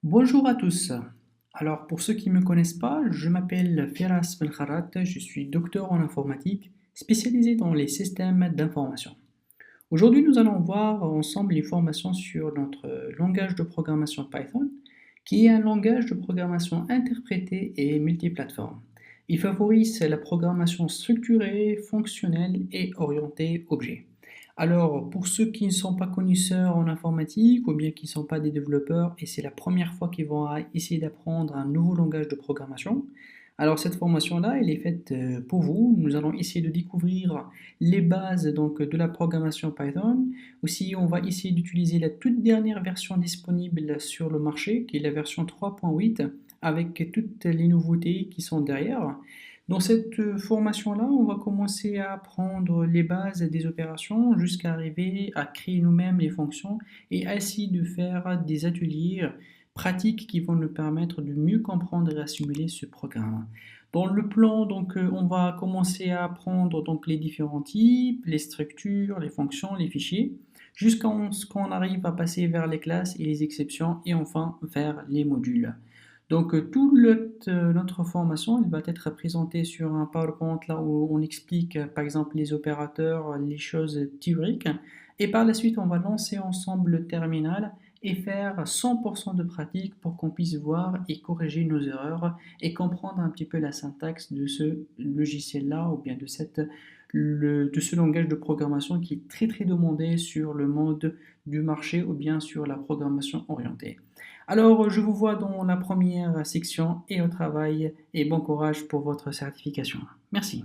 Bonjour à tous. Alors pour ceux qui ne me connaissent pas, je m'appelle Firas Belkharat, je suis docteur en informatique spécialisé dans les systèmes d'information. Aujourd'hui, nous allons voir ensemble les formations sur notre langage de programmation Python, qui est un langage de programmation interprété et multiplateforme. Il favorise la programmation structurée, fonctionnelle et orientée objet. Alors, pour ceux qui ne sont pas connaisseurs en informatique ou bien qui ne sont pas des développeurs et c'est la première fois qu'ils vont essayer d'apprendre un nouveau langage de programmation, alors cette formation-là, elle est faite pour vous. Nous allons essayer de découvrir les bases donc, de la programmation Python. Aussi, on va essayer d'utiliser la toute dernière version disponible sur le marché, qui est la version 3.8, avec toutes les nouveautés qui sont derrière. Dans cette formation-là, on va commencer à apprendre les bases des opérations jusqu'à arriver à créer nous-mêmes les fonctions et ainsi de faire des ateliers pratiques qui vont nous permettre de mieux comprendre et assimiler ce programme. Dans le plan, donc, on va commencer à apprendre donc, les différents types, les structures, les fonctions, les fichiers, jusqu'à ce qu'on arrive à passer vers les classes et les exceptions et enfin vers les modules. Donc, notre formation elle va être présentée sur un PowerPoint là où on explique par exemple les opérateurs, les choses théoriques. Et par la suite, on va lancer ensemble le terminal et faire 100% de pratique pour qu'on puisse voir et corriger nos erreurs et comprendre un petit peu la syntaxe de ce logiciel-là ou bien de ce langage de programmation qui est très très demandé sur le monde du marché ou bien sur la programmation orientée. Alors, je vous vois dans la première section et au travail et bon courage pour votre certification. Merci.